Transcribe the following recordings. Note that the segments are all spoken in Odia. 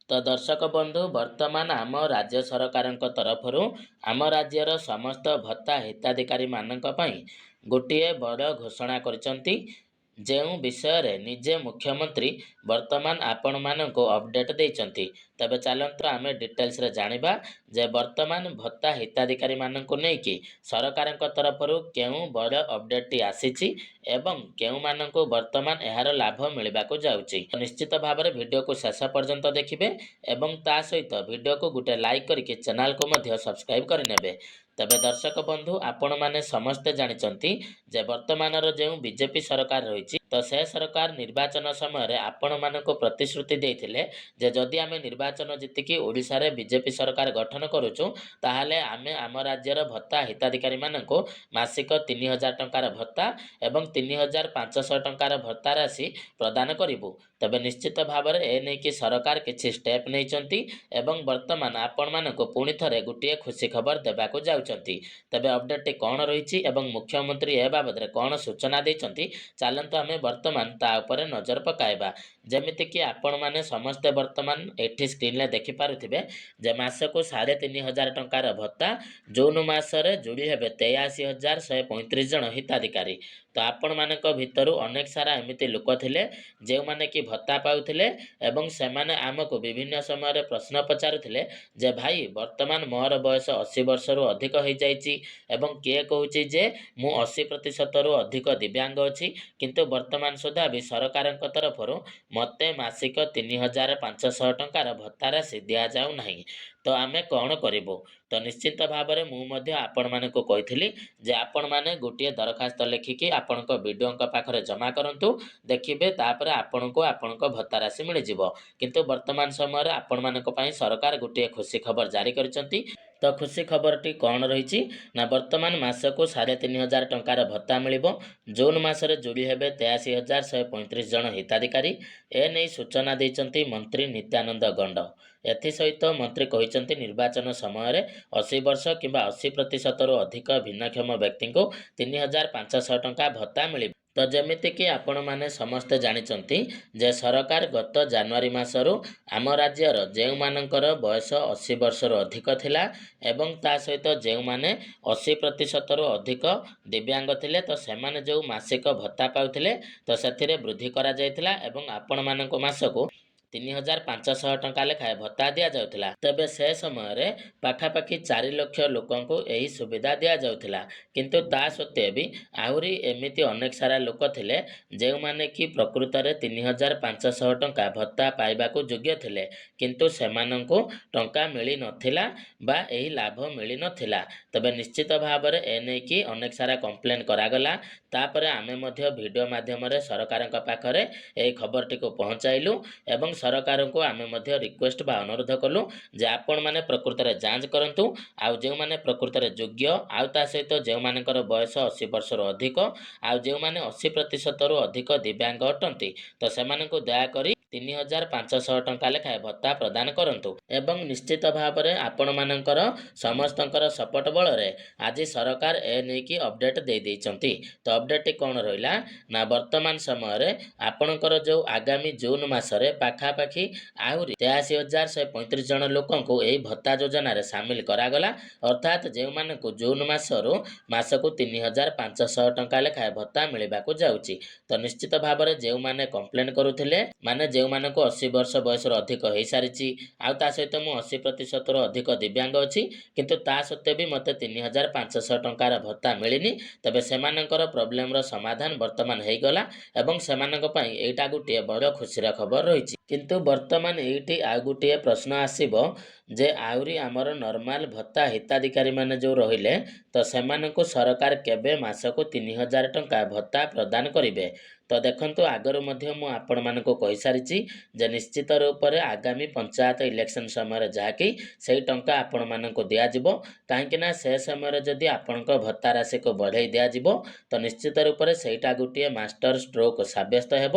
ତ ଦର୍ଶକ ବନ୍ଧୁ ବର୍ତ୍ତମାନ ଆମ ରାଜ୍ୟ ସରକାରଙ୍କ ତରଫରୁ ଆମ ରାଜ୍ୟର ସମସ୍ତ ଭତ୍ତା ହିତାଧିକାରୀମାନଙ୍କ ପାଇଁ ଗୋଟିଏ ବଡ଼ ଘୋଷଣା କରିଛନ୍ତି, ଯେଉଁ ବିଷୟରେ ନିଜେ ମୁଖ୍ୟମନ୍ତ୍ରୀ ବର୍ତ୍ତମାନ ଆପଣମାନଙ୍କୁ ଅପଡେଟ୍ ଦେଇଛନ୍ତି। ତେବେ ଚାଲନ୍ତୁ ଆମେ ଡିଟେଲ୍ସରେ ଜାଣିବା ଯେ ବର୍ତ୍ତମାନ ଭତ୍ତା ହିତାଧିକାରୀମାନଙ୍କୁ ନେଇକି ସରକାରଙ୍କ ତରଫରୁ କେଉଁ ବଡ଼ ଅପଡେଟ୍ଟି ଆସିଛି ଏବଂ କେଉଁମାନଙ୍କୁ ବର୍ତ୍ତମାନ ଏହାର ଲାଭ ମିଳିବାକୁ ଯାଉଛି। ନିଶ୍ଚିତ ଭାବରେ ଭିଡ଼ିଓକୁ ଶେଷ ପର୍ଯ୍ୟନ୍ତ ଦେଖିବେ ଏବଂ ତା ସହିତ ଭିଡ଼ିଓକୁ ଗୋଟେ ଲାଇକ୍ କରିକି ଚ୍ୟାନେଲକୁ ମଧ୍ୟ ସବସ୍କ୍ରାଇବ୍ କରିନେବେ। ତେବେ ଦର୍ଶକ ବନ୍ଧୁ ଆପଣମାନେ ସମସ୍ତେ ଜାଣିଛନ୍ତି ଯେ ବର୍ତ୍ତମାନର ଯେଉଁ ବିଜେପି ସରକାର ରହିଛି, ତ ସେ ସରକାର ନିର୍ବାଚନ ସମୟରେ ଆପଣମାନଙ୍କୁ ପ୍ରତିଶ୍ରୁତି ଦେଇଥିଲେ ଯେ ଯଦି ଆମେ ନିର୍ବାଚନ ଜିତିକି ଓଡ଼ିଶାରେ ବିଜେପି ସରକାର ଗଠନ କରୁଛୁ, ତାହେଲେ ଆମେ ଆମ ରାଜ୍ୟର ଭତ୍ତା ହିତାଧିକାରୀମାନଙ୍କୁ ମାସିକ 3,000 ଟଙ୍କାର ଭତ୍ତା ଏବଂ 3,500 ଟଙ୍କାର ଭତ୍ତା ରାଶି ପ୍ରଦାନ କରିବୁ। ତେବେ ନିଶ୍ଚିତ ଭାବରେ ଏ ନେଇକି ସରକାର କିଛି ଷ୍ଟେପ୍ ନେଇଛନ୍ତି ଏବଂ ବର୍ତ୍ତମାନ ଆପଣମାନଙ୍କୁ ପୁଣି ଥରେ ଗୋଟିଏ ଖୁସି ଖବର ଦେବାକୁ ଯାଉଛନ୍ତି। ତେବେ ଅପଡେଟ୍ଟି କ'ଣ ରହିଛି ଏବଂ ମୁଖ୍ୟମନ୍ତ୍ରୀ ଏ ବାବଦରେ କ'ଣ ସୂଚନା ଦେଇଛନ୍ତି, ଚାଲନ୍ତୁ ଆମେ ବର୍ତ୍ତମାନ ତା ଉପରେ ନଜର ପକାଇବା। ଯେମିତିକି ଆପଣମାନେ ସମସ୍ତେ ବର୍ତ୍ତମାନ ଏଠି ସ୍କ୍ରିନ୍ରେ ଦେଖିପାରୁଥିବେ ଯେ ମାସକୁ 3,500 ଟଙ୍କାର ଭତ୍ତା ଜୁନ୍ ମାସରେ ଯୋଡ଼ି ହେବେ 83,135 ଜଣ ହିତାଧିକାରୀ। ତ ଆପଣମାନଙ୍କ ଭିତରୁ ଅନେକ ସାରା ଏମିତି ଲୋକ ଥିଲେ ଯେଉଁମାନେ କି ଭତ୍ତା ପାଉଥିଲେ ଏବଂ ସେମାନେ ଆମକୁ ବିଭିନ୍ନ ସମୟରେ ପ୍ରଶ୍ନ ପଚାରୁଥିଲେ ଯେ ଭାଇ ବର୍ତ୍ତମାନ ମୋର ବୟସ 80 ବର୍ଷରୁ ଅଧିକ ହୋଇଯାଇଛି ଏବଂ କିଏ କହୁଛି ଯେ ମୁଁ 80%ରୁ ଅଧିକ ଦିବ୍ୟାଙ୍ଗ ଅଛି, କିନ୍ତୁ ବର୍ତ୍ତମାନ ସୁଦ୍ଧା ବି ସରକାରଙ୍କ ତରଫରୁ ମୋତେ ମାସିକ 3,500 ଟଙ୍କାର ଭତ୍ତା ରାଶି ଦିଆଯାଉ ନାହିଁ। ତ ଆମେ କ'ଣ କରିବୁ? ତ ନିଶ୍ଚିତ ଭାବରେ ମୁଁ ମଧ୍ୟ ଆପଣମାନଙ୍କୁ କହିଥିଲି ଯେ ଆପଣମାନେ ଗୋଟିଏ ଦରଖାସ୍ତ ଲେଖିକି ଆପଣଙ୍କ ବିଡିଓଙ୍କ ପାଖରେ ଜମା କରନ୍ତୁ, ଦେଖିବେ ତାପରେ ଆପଣଙ୍କୁ ଆପଣଙ୍କ ଭତ୍ତା ରାଶି ମିଳିଯିବ। କିନ୍ତୁ ବର୍ତ୍ତମାନ ସମୟରେ ଆପଣମାନଙ୍କ ପାଇଁ ସରକାର ଗୋଟିଏ ଖୁସି ଖବର ଜାରି କରିଛନ୍ତି। ତ ଖୁସି ଖବରଟି କ'ଣ ରହିଛି ନା ବର୍ତ୍ତମାନ ମାସକୁ 3,500 ଟଙ୍କାର ଭତ୍ତା ମିଳିବ। ଜୁନ୍ ମାସରେ ଯୋଡ଼ି ହେବେ 83,135 ଜଣ ହିତାଧିକାରୀ। ଏ ନେଇ ସୂଚନା ଦେଇଛନ୍ତି ମନ୍ତ୍ରୀ ନିତ୍ୟାନନ୍ଦ ଗଣ୍ଡ। ଏଥିସହିତ ମନ୍ତ୍ରୀ କହିଛନ୍ତି ନିର୍ବାଚନ ସମୟରେ 80 ବର୍ଷ କିମ୍ବା 80%ରୁ ଅଧିକ ଭିନ୍ନକ୍ଷମ ବ୍ୟକ୍ତିଙ୍କୁ 3,500 ଟଙ୍କା ଭତ୍ତା ମିଳିବ। ତ ଯେମିତିକି ଆପଣମାନେ ସମସ୍ତେ ଜାଣିଛନ୍ତି ଯେ ସରକାର ଗତ ଜାନୁଆରୀ ମାସରୁ ଆମ ରାଜ୍ୟର ଯେଉଁମାନଙ୍କର ବୟସ 80 ବର୍ଷରୁ ଅଧିକ ଥିଲା ଏବଂ ତା ସହିତ ଯେଉଁମାନେ 80%ରୁ ଅଧିକ ଦିବ୍ୟାଙ୍ଗ ଥିଲେ, ତ ସେମାନେ ଯେଉଁ ମାସିକ ଭତ୍ତା ପାଉଥିଲେ ତ ସେଥିରେ ବୃଦ୍ଧି କରାଯାଇଥିଲା ଏବଂ ଆପଣମାନଙ୍କୁ ମାସକୁ 3,500 ଟଙ୍କା ଲେଖାଏଁ ଭତ୍ତା ଦିଆଯାଉଥିଲା। ତେବେ ସେ ସମୟରେ ପାଖାପାଖି 4 ଲକ୍ଷ ଲୋକଙ୍କୁ ଏହି ସୁବିଧା ଦିଆଯାଉଥିଲା। କିନ୍ତୁ ତା ସତ୍ତ୍ୱେ ବି ଆହୁରି ଏମିତି ଅନେକ ସାରା ଲୋକ ଥିଲେ ଯେଉଁମାନେ କି ପ୍ରକୃତରେ 3,500 ଟଙ୍କା ଭତ୍ତା ପାଇବାକୁ ଯୋଗ୍ୟ ଥିଲେ, କିନ୍ତୁ ସେମାନଙ୍କୁ ଟଙ୍କା ମିଳିନଥିଲା ବା ଏହି ଲାଭ ମିଳିନଥିଲା। ତେବେ ନିଶ୍ଚିତ ଭାବରେ ଏ ନେଇକି ଅନେକ ସାରା କମ୍ପ୍ଲେନ୍ କରାଗଲା। ତାପରେ ଆମେ ମଧ୍ୟ ଭିଡ଼ିଓ ମାଧ୍ୟମରେ ସରକାରଙ୍କ ପାଖରେ ଏହି ଖବରଟିକୁ ପହଞ୍ଚାଇଲୁ ଏବଂ ସରକାରଙ୍କୁ ଆମେ ମଧ୍ୟ ରିକ୍ୱେଷ୍ଟ ବା ଅନୁରୋଧ କଲୁ ଯେ ଆପଣମାନେ ପ୍ରକୃତରେ ଯାଞ୍ଚ କରନ୍ତୁ, ଆଉ ଯେଉଁମାନେ ପ୍ରକୃତରେ ଯୋଗ୍ୟ, ଆଉ ତା ସହିତ ଯେଉଁମାନଙ୍କର ବୟସ 80 ବର୍ଷରୁ ଅଧିକ, ଆଉ ଯେଉଁମାନେ 80%ରୁ ଅଧିକ ଦିବ୍ୟାଙ୍ଗ ଅଟନ୍ତି, ତ ସେମାନଙ୍କୁ ଦୟାକରି 3,500 ଟଙ୍କା ଲେଖାଏଁ ଭତ୍ତା ପ୍ରଦାନ କରନ୍ତୁ। ଏବଂ ନିଶ୍ଚିତ ଭାବରେ ଆପଣମାନଙ୍କର ସମସ୍ତଙ୍କର ସପୋର୍ଟ ବଳରେ ଆଜି ସରକାର ଏ ନେଇକି ଅପଡେଟ୍ ଦେଇଛନ୍ତି। ତ ଅପଡେଟ୍ଟି କ'ଣ ରହିଲା ନା ବର୍ତ୍ତମାନ ସମୟରେ ଆପଣଙ୍କର ଯେଉଁ ଆଗାମୀ ଜୁନ୍ ମାସରେ ପାଖାପାଖି ଆହୁରି 83,135 ଜଣ ଲୋକଙ୍କୁ ଏହି ଭତ୍ତା ଯୋଜନାରେ ସାମିଲ କରାଗଲା। ଅର୍ଥାତ୍ ଯେଉଁମାନଙ୍କୁ ଜୁନ୍ ମାସରୁ ମାସକୁ 3,500 ଟଙ୍କା ଲେଖାଏଁ ଭତ୍ତା ମିଳିବାକୁ ଯାଉଛି। ତ ନିଶ୍ଚିତ ଭାବରେ ଯେଉଁମାନେ କମ୍ପ୍ଲେନ୍ କରୁଥିଲେ, ମାନେ ଯେଉଁମାନଙ୍କୁ 80 ବର୍ଷ ବୟସରୁ ଅଧିକ ହୋଇସାରିଛି, ଆଉ ତା ସହିତ ମୁଁ 80%ରୁ ଅଧିକ ଦିବ୍ୟାଙ୍ଗ ଅଛି, କିନ୍ତୁ ତା ସତ୍ତ୍ୱେ ବି ମୋତେ 3,500 ଟଙ୍କାର ଭତ୍ତା ମିଳିନି, ତେବେ ସେମାନଙ୍କର ପ୍ରୋବ୍ଲେମର ସମାଧାନ ବର୍ତ୍ତମାନ ହୋଇଗଲା ଏବଂ ସେମାନଙ୍କ ପାଇଁ ଏଇଟା ଗୋଟିଏ ବଡ଼ ଖୁସିର ଖବର ରହିଛି। କିନ୍ତୁ ବର୍ତ୍ତମାନ ଏଇଠି ଆଉ ଗୋଟିଏ ପ୍ରଶ୍ନ ଆସିବ ଯେ ଆହୁରି ଆମର ନର୍ମାଲ ଭତ୍ତା ହିତାଧିକାରୀମାନେ ଯେଉଁ ରହିଲେ, ତ ସେମାନଙ୍କୁ ସରକାର କେବେ ମାସକୁ 3,000 ଟଙ୍କା ଭତ୍ତା ପ୍ରଦାନ କରିବେ? ତ ଦେଖନ୍ତୁ, ଆଗରୁ ମଧ୍ୟ ମୁଁ ଆପଣମାନଙ୍କୁ କହିସାରିଛି ଯେ ନିଶ୍ଚିତ ରୂପରେ ଆଗାମୀ ପଞ୍ଚାୟତ ଇଲେକ୍ସନ ସମୟରେ ଯାହାକି ସେହି ଟଙ୍କା ଆପଣମାନଙ୍କୁ ଦିଆଯିବ। କାହିଁକିନା ସେ ସମୟରେ ଯଦି ଆପଣଙ୍କ ଭତ୍ତା ରାଶିକୁ ବଢ଼େଇ ଦିଆଯିବ, ତ ନିଶ୍ଚିତ ରୂପରେ ସେଇଟା ଗୋଟିଏ ମାଷ୍ଟର ଷ୍ଟ୍ରୋକ୍ ସାବ୍ୟସ୍ତ ହେବ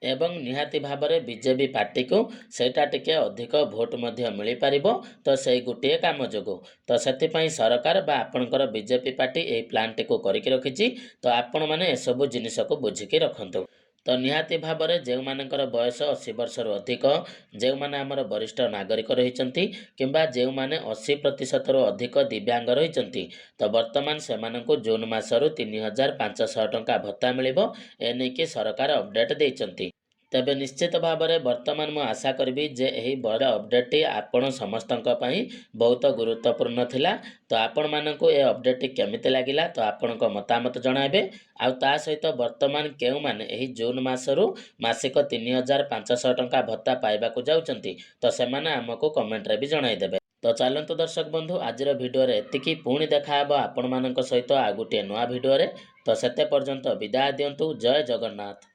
ଏବଂ ନିହାତି ଭାବରେ ବିଜେପି ପାର୍ଟିକୁ ସେଇଟା ଟିକେ ଅଧିକ ଭୋଟ ମଧ୍ୟ ମିଳିପାରିବ। ତ ସେଇ ଗୋଟିଏ କାମ ଯୋଗୁଁ ତ ସେଥିପାଇଁ ସରକାର ବା ଆପଣଙ୍କର ବିଜେପି ପାର୍ଟି ଏହି ପ୍ଲାନ୍ଟିକୁ କରିକି ରଖିଛି। ତ ଆପଣମାନେ ଏସବୁ ଜିନିଷକୁ ବୁଝିକି ରଖନ୍ତୁ। ତ ନିହାତି ଭାବରେ ଯେଉଁମାନଙ୍କର ବୟସ 80 ବର୍ଷରୁ ଅଧିକ, ଯେଉଁମାନେ ଆମର ବରିଷ୍ଠ ନାଗରିକ ରହିଛନ୍ତି କିମ୍ବା ଯେଉଁମାନେ 80%ରୁ ଅଧିକ ଦିବ୍ୟାଙ୍ଗ ରହିଛନ୍ତି, ତ ବର୍ତ୍ତମାନ ସେମାନଙ୍କୁ ଜୁନ୍ ମାସରୁ 3,500 ଟଙ୍କା ଭତ୍ତା ମିଳିବ। ଏ ନେଇକି ସରକାର ଅପଡେଟ୍ ଦେଇଛନ୍ତି। ତେବେ ନିଶ୍ଚିତ ଭାବରେ ବର୍ତ୍ତମାନ ମୁଁ ଆଶା କରିବି ଯେ ଏହି ବଡ଼ ଅପଡେଟ୍ଟି ଆପଣ ସମସ୍ତଙ୍କ ପାଇଁ ବହୁତ ଗୁରୁତ୍ୱପୂର୍ଣ୍ଣ ଥିଲା। ତ ଆପଣମାନଙ୍କୁ ଏ ଅପଡେଟ୍ଟି କେମିତି ଲାଗିଲା ତ ଆପଣଙ୍କ ମତାମତ ଜଣାଇବେ। ଆଉ ତା ସହିତ ବର୍ତ୍ତମାନ କେଉଁମାନେ ଏହି ଜୁନ୍ ମାସରୁ ମାସିକ 3,500 ଟଙ୍କା ଭତ୍ତା ପାଇବାକୁ ଯାଉଛନ୍ତି ତ ସେମାନେ ଆମକୁ କମେଣ୍ଟରେ ବି ଜଣାଇଦେବେ। ତ ଚାଲନ୍ତୁ ଦର୍ଶକ ବନ୍ଧୁ, ଆଜିର ଭିଡ଼ିଓରେ ଏତିକି। ପୁଣି ଦେଖାହେବ ଆପଣମାନଙ୍କ ସହିତ ଆଉ ଗୋଟିଏ ନୂଆ ଭିଡ଼ିଓରେ। ତ ସେତେ ପର୍ଯ୍ୟନ୍ତ ବିଦାୟ ଦିଅନ୍ତୁ। ଜୟ ଜଗନ୍ନାଥ।